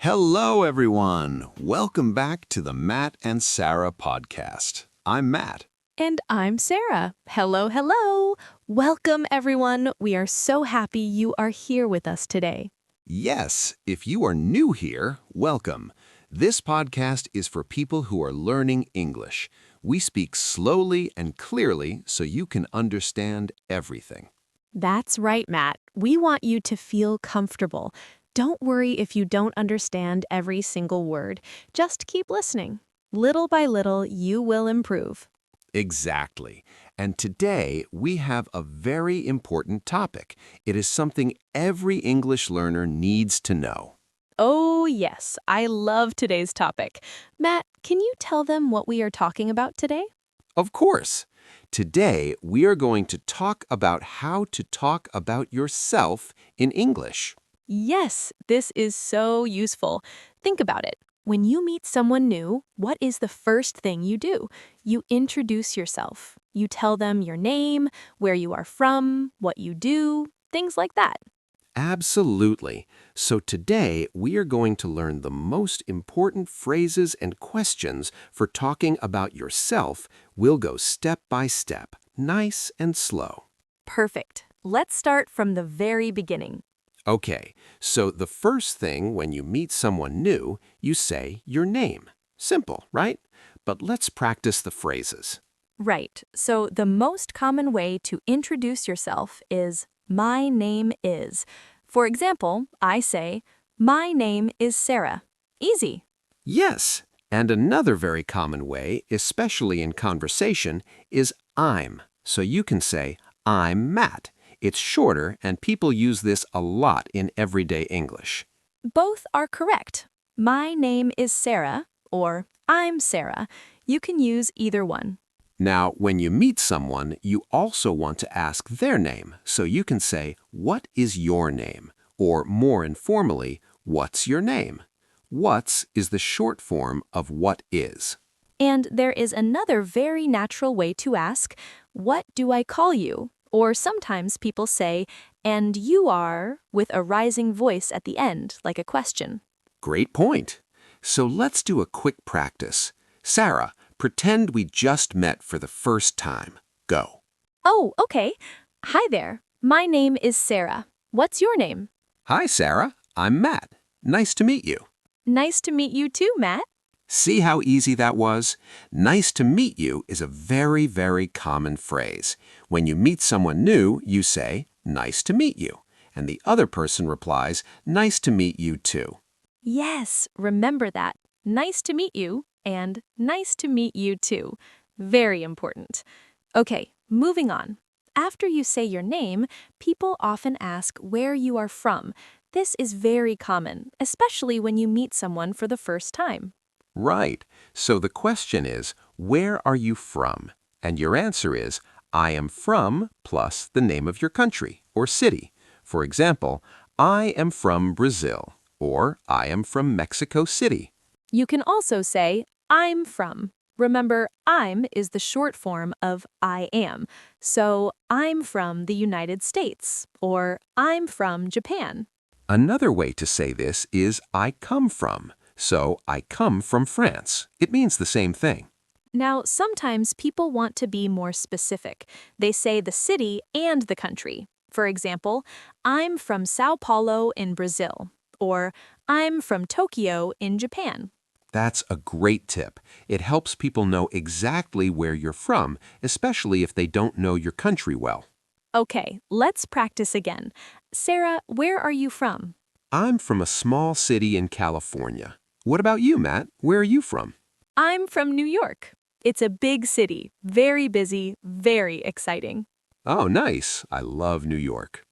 Hello, everyone. Welcome back to the Matt and Sarah podcast. I'm Matt. And I'm Sarah. Hello, hello. Welcome, everyone. We are so happy you are here with us today. Yes, if you are new here, welcome. This podcast is for people who are learning English. We speak slowly and clearly so you can understand everything. That's right, Matt. We want you to feel comfortable. Don't worry if you don't understand every single word. Just keep listening. Little by little, you will improve. Exactly. And today we have a very important topic. It is something every English learner needs to know. Oh, yes. I love today's topic. Matt, can you tell them what we are talking about today? Of course. Today we are going to talk about how to talk about yourself in English. Yes, this is so useful. Think about it. When you meet someone new, what is the first thing you do? You introduce yourself. You tell them your name, where you are from, what you do, things like that. Absolutely. So today we are going to learn the most important phrases and questions for talking about yourself. We'll go step by step, nice and slow. Perfect. Let's start from the very beginning. Okay, so the first thing when you meet someone new, you say your name. Simple, right? But let's practice the phrases. Right. So the most common way to introduce yourself is, my name is. For example, I say, my name is Sarah. Easy. Yes, and another very common way, especially in conversation, is I'm. So you can say, I'm Matt. It's shorter, and people use this a lot in everyday English. Both are correct. My name is Sarah, or I'm Sarah. You can use either one. Now, when you meet someone, you also want to ask their name, so you can say, what is your name? Or more informally, what's your name? What's is the short form of what is. And there is another very natural way to ask, what do I call you? Or sometimes people say, and you are, with a rising voice at the end, like a question. Great point. So let's do a quick practice. Sarah, pretend we just met for the first time. Go. Oh, okay. Hi there. My name is Sarah. What's your name? Hi, Sarah. I'm Matt. Nice to meet you. Nice to meet you too, Matt. See how easy that was? Nice to meet you is a very, very common phrase. When you meet someone new, you say, nice to meet you. And the other person replies, nice to meet you too. Yes, remember that. Nice to meet you and nice to meet you too. Very important. Okay, moving on. After you say your name, people often ask where you are from. This is very common, especially when you meet someone for the first time. Right. So the question is, where are you from? And your answer is, I am from plus the name of your country or city. For example, I am from Brazil or I am from Mexico City. You can also say, I'm from. Remember, I'm is the short form of I am. So, I'm from the United States or I'm from Japan. Another way to say this is I come from. So I come from France. It means the same thing. Now, sometimes people want to be more specific. They say the city and the country. For example, I'm from Sao Paulo in Brazil, or I'm from Tokyo in Japan. That's a great tip. It helps people know exactly where you're from, especially if they don't know your country well. Okay, let's practice again. Sarah, where are you from? I'm from a small city in California. What about you, Matt? Where are you from? I'm from New York. It's a big city, very busy, very exciting. Oh, nice. I love New York.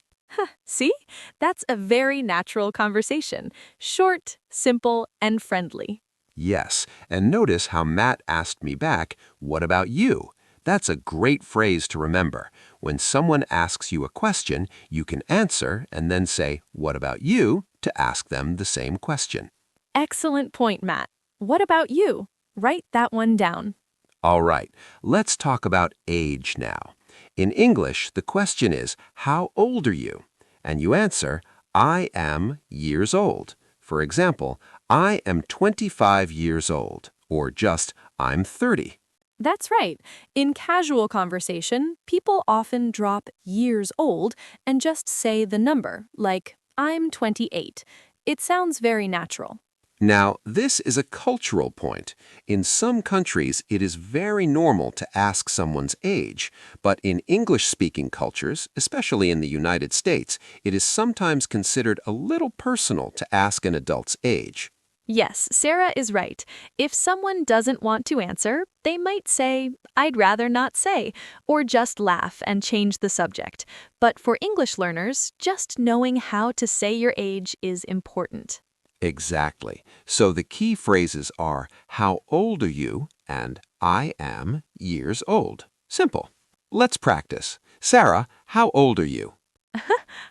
See? That's a very natural conversation. Short, simple, and friendly. Yes, and notice how Matt asked me back, what about you? That's a great phrase to remember. When someone asks you a question, you can answer and then say, what about you, to ask them the same question. Excellent point, Matt. What about you? Write that one down. All right, let's talk about age now. In English, the question is, how old are you? And you answer, I am years old. For example, I am 25 years old, or just I'm 30. That's right. In casual conversation, people often drop years old and just say the number, like, I'm 28. It sounds very natural. Now, this is a cultural point. In some countries, it is very normal to ask someone's age, but in English-speaking cultures, especially in the United States, it is sometimes considered a little personal to ask an adult's age. Yes, Sarah is right. If someone doesn't want to answer, they might say, I'd rather not say, or just laugh and change the subject. But for English learners, just knowing how to say your age is important. Exactly. So the key phrases are, how old are you? And I am years old. Simple. Let's practice. Sarah, how old are you?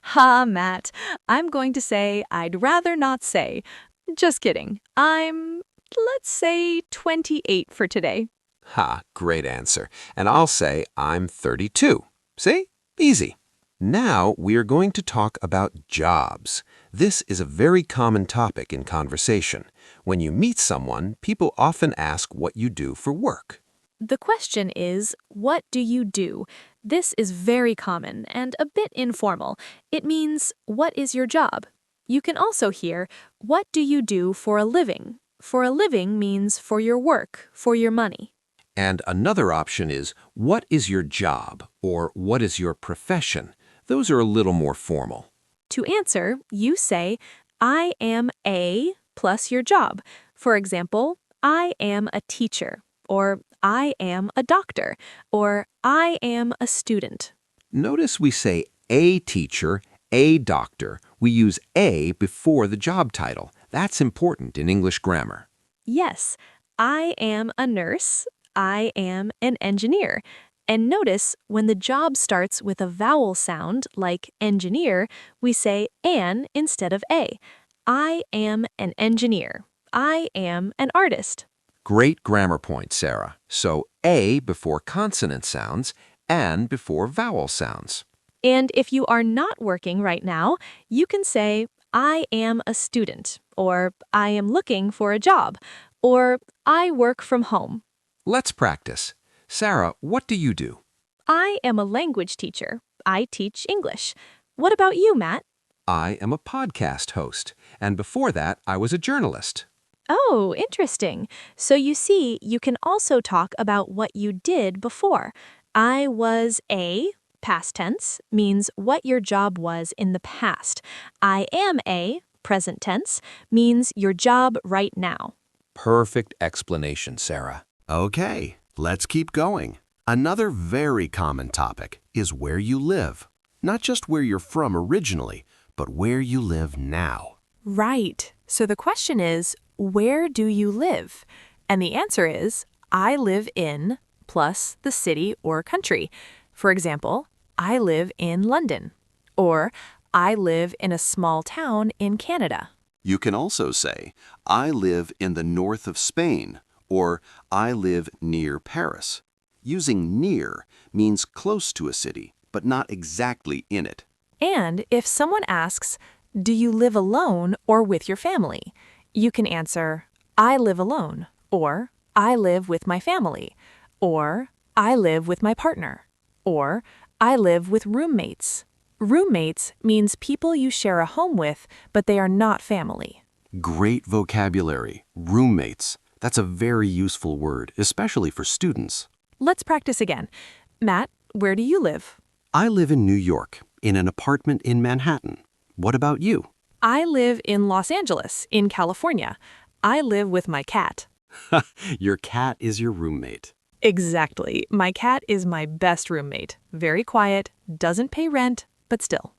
Ha, Matt. I'm going to say I'd rather not say. Just kidding. Let's say 28 for today. Ha, great answer. And I'll say I'm 32. See? Easy. Now we are going to talk about jobs. This is a very common topic in conversation. When you meet someone, people often ask what you do for work. The question is, what do you do? This is very common and a bit informal. It means, what is your job? You can also hear, what do you do for a living? For a living means for your work, for your money. And another option is, what is your job? Or what is your profession? Those are a little more formal. To answer, you say, I am a plus your job. For example, I am a teacher, or I am a doctor, or I am a student. Notice we say a teacher, a doctor. We use a before the job title. That's important in English grammar. Yes, I am a nurse, I am an engineer. And notice when the job starts with a vowel sound like engineer, we say an instead of a. I am an engineer. I am an artist. Great grammar point, Sarah. So a before consonant sounds, and before vowel sounds. And if you are not working right now, you can say, I am a student, or I am looking for a job, or I work from home. Let's practice. Sarah, what do you do? I am a language teacher. I teach English. What about you, Matt? I am a podcast host, and before that, I was a journalist. Oh, interesting. So you see, you can also talk about what you did before. I was a, past tense, means what your job was in the past. I am a, present tense, means your job right now. Perfect explanation, Sarah. Okay, let's keep going. Another very common topic is where you live. Not just where you're from originally, but where you live now. Right. So the question is, where do you live? And the answer is, I live in plus the city or country. For example, I live in London. Or, I live in a small town in Canada. You can also say, I live in the north of Spain, or I live near Paris. Using near means close to a city, but not exactly in it. And if someone asks, do you live alone or with your family? You can answer, I live alone, or I live with my family, or I live with my partner, or I live with roommates. Roommates means people you share a home with, but they are not family. Great vocabulary, roommates. That's a very useful word, especially for students. Let's practice again. Matt, where do you live? I live in New York, in an apartment in Manhattan. What about you? I live in Los Angeles, in California. I live with my cat. Your cat is your roommate. Exactly. My cat is my best roommate. Very quiet, doesn't pay rent, but still.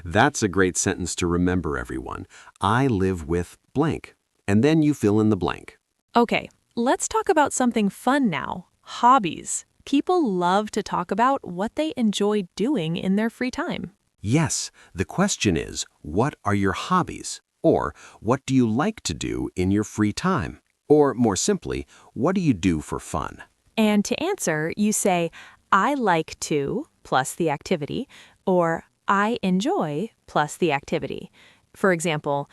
That's a great sentence to remember, everyone. I live with blank. And then you fill in the blank. Okay, let's talk about something fun now. Hobbies. People love to talk about what they enjoy doing in their free time. Yes, the question is, what are your hobbies? Or, what do you like to do in your free time? Or, more simply, what do you do for fun? And to answer, you say, I like to, plus the activity, or I enjoy, plus the activity. For example,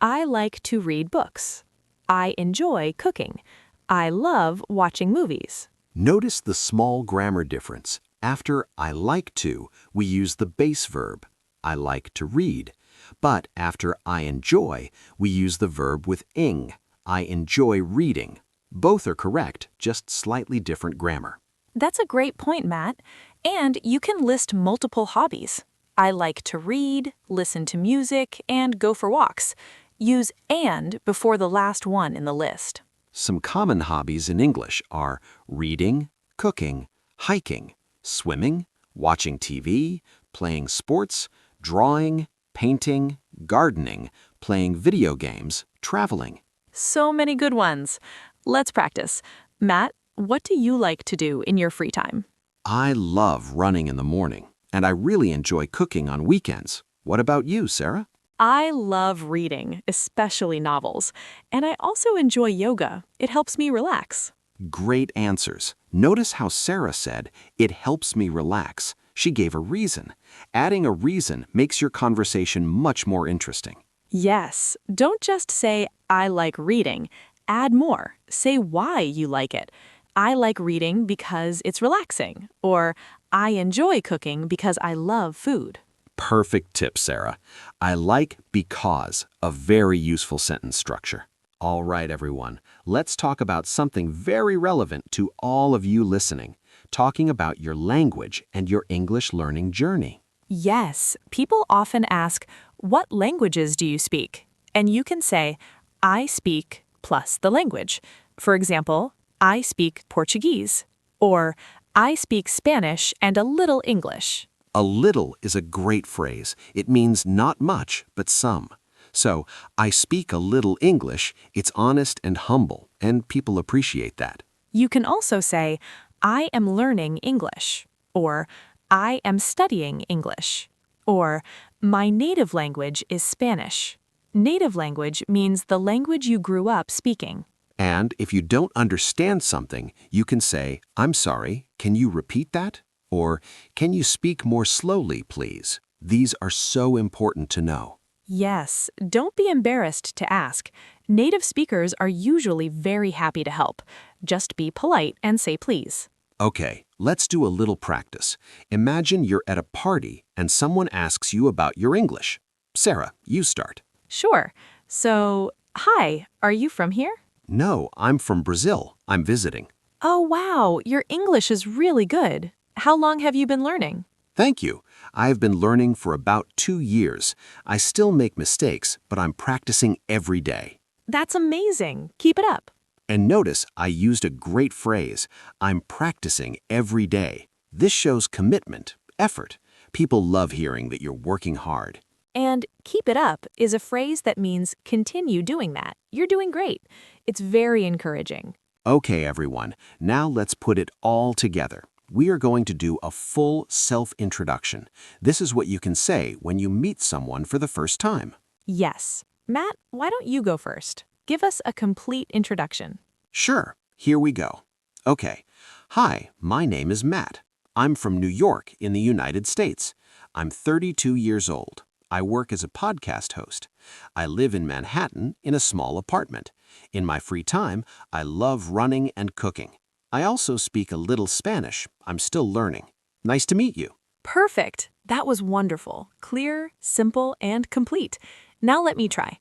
I like to read books. I enjoy cooking. I love watching movies. Notice the small grammar difference. After I like to, we use the base verb, I like to read. But after I enjoy, we use the verb with ing, I enjoy reading. Both are correct, just slightly different grammar. That's a great point, Matt. And you can list multiple hobbies. I like to read, listen to music, and go for walks. Use and before the last one in the list. Some common hobbies in English are reading, cooking, hiking, swimming, watching TV, playing sports, drawing, painting, gardening, playing video games, traveling. So many good ones. Let's practice. Matt, what do you like to do in your free time? I love running in the morning, and I really enjoy cooking on weekends. What about you, Sarah? I love reading, especially novels. And I also enjoy yoga. It helps me relax. Great answers. Notice how Sarah said, "It helps me relax." She gave a reason. Adding a reason makes your conversation much more interesting. Yes, don't just say, I like reading. Add more. Say why you like it. I like reading because it's relaxing. Or, I enjoy cooking because I love food. Perfect tip, Sarah. I like because, a very useful sentence structure. All right, everyone, let's talk about something very relevant to all of you listening, talking about your language and your English learning journey. Yes, people often ask, what languages do you speak? And you can say, I speak plus the language. For example, I speak Portuguese. Or, I speak Spanish and a little English. A little is a great phrase. It means not much, but some. So, I speak a little English, it's honest and humble, and people appreciate that. You can also say, I am learning English. Or, I am studying English. Or, my native language is Spanish. Native language means the language you grew up speaking. And if you don't understand something, you can say, I'm sorry, can you repeat that? Or, can you speak more slowly, please? These are so important to know. Yes, don't be embarrassed to ask. Native speakers are usually very happy to help. Just be polite and say please. Okay, let's do a little practice. Imagine you're at a party and someone asks you about your English. Sarah, you start. Sure. So, hi, are you from here? No, I'm from Brazil. I'm visiting. Oh, wow, your English is really good. How long have you been learning? Thank you. I've been learning for about 2 years. I still make mistakes, but I'm practicing every day. That's amazing. Keep it up. And notice I used a great phrase. I'm practicing every day. This shows commitment, effort. People love hearing that you're working hard. And keep it up is a phrase that means continue doing that. You're doing great. It's very encouraging. Okay, everyone, now let's put it all together. We are going to do a full self-introduction. This is what you can say when you meet someone for the first time. Yes. Matt, why don't you go first? Give us a complete introduction. Sure, here we go. Okay. Hi, my name is Matt. I'm from New York in the United States. I'm 32 years old. I work as a podcast host. I live in Manhattan in a small apartment. In my free time, I love running and cooking. I also speak a little Spanish. I'm still learning. Nice to meet you. Perfect. That was wonderful. Clear, simple, and complete. Now let me try.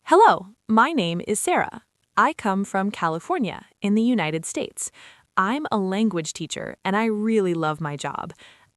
Hello, my name is Sara. I come from California in the United States. I'm a language teacher and I really love my job.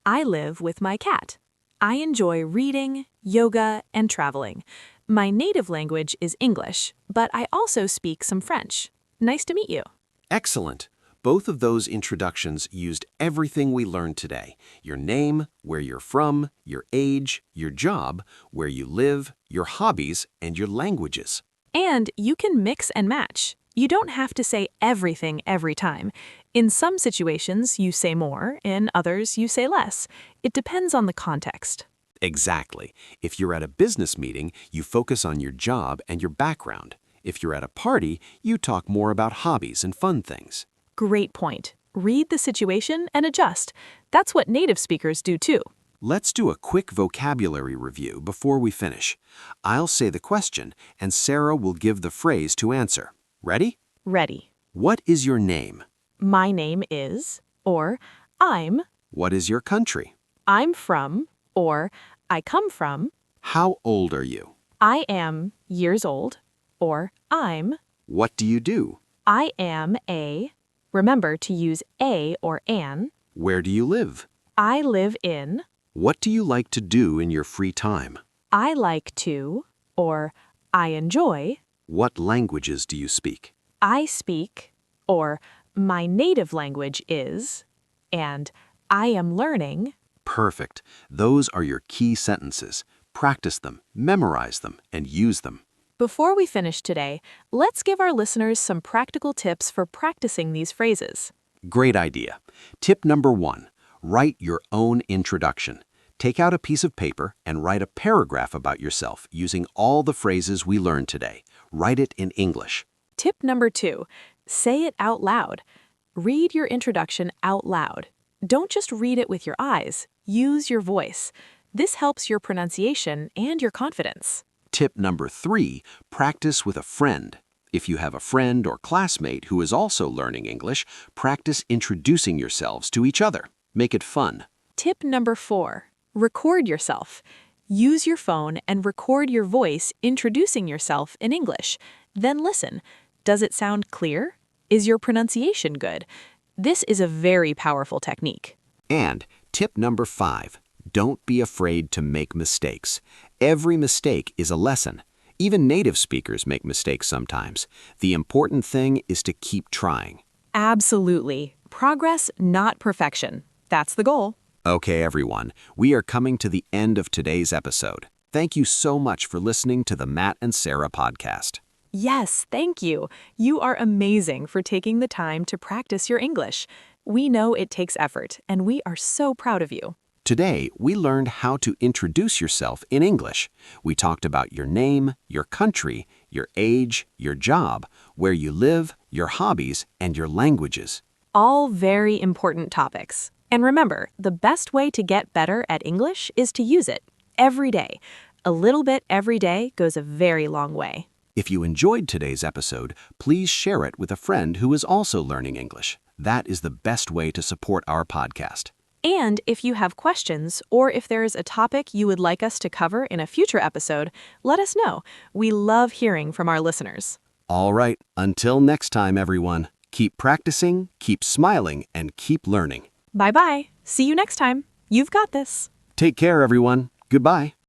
I live with my cat. I enjoy reading, yoga, and traveling. My native language is English, but I also speak some French. Nice to meet you. Excellent. Both of those introductions used everything we learned today. Your name, where you're from, your age, your job, where you live, your hobbies, and your languages. And you can mix and match. You don't have to say everything every time. In some situations, you say more. In others, you say less. It depends on the context. Exactly. If you're at a business meeting, you focus on your job and your background. If you're at a party, you talk more about hobbies and fun things. Great point. Read the situation and adjust. That's what native speakers do too. Let's do a quick vocabulary review before we finish. I'll say the question, and Sarah will give the phrase to answer. Ready? Ready. What is your name? My name is, or I'm. What is your country? I'm from, or I come from. How old are you? I am years old, or I'm. What do you do? I am a. Remember to use a or an. Where do you live? I live in. What do you like to do in your free time? I like to, or I enjoy. What languages do you speak? I speak, or my native language is, and I am learning. Perfect. Those are your key sentences. Practice them, memorize them, and use them. Before we finish today, let's give our listeners some practical tips for practicing these phrases. Great idea. Tip number 1. Write your own introduction. Take out a piece of paper and write a paragraph about yourself using all the phrases we learned today. Write it in English. Tip number 2, say it out loud. Read your introduction out loud. Don't just read it with your eyes, use your voice. This helps your pronunciation and your confidence. Tip number 3, practice with a friend. If you have a friend or classmate who is also learning English, practice introducing yourselves to each other. Make it fun. Tip number 4, record yourself. Use your phone and record your voice introducing yourself in English. Then listen. Does it sound clear? Is your pronunciation good? This is a very powerful technique. And tip number 5, don't be afraid to make mistakes. Every mistake is a lesson. Even native speakers make mistakes sometimes. The important thing is to keep trying. Absolutely. Progress, not perfection. That's the goal. Okay, everyone, we are coming to the end of today's episode. Thank you so much for listening to the Matt and Sarah podcast. Yes, thank you. You are amazing for taking the time to practice your English. We know it takes effort, and we are so proud of you. Today, we learned how to introduce yourself in English. We talked about your name, your country, your age, your job, where you live, your hobbies, and your languages. All very important topics. And remember, the best way to get better at English is to use it every day. A little bit every day goes a very long way. If you enjoyed today's episode, please share it with a friend who is also learning English. That is the best way to support our podcast. And if you have questions, or if there is a topic you would like us to cover in a future episode, let us know. We love hearing from our listeners. All right, until next time, everyone. Keep practicing, keep smiling, and keep learning. Bye-bye. See you next time. You've got this. Take care, everyone. Goodbye.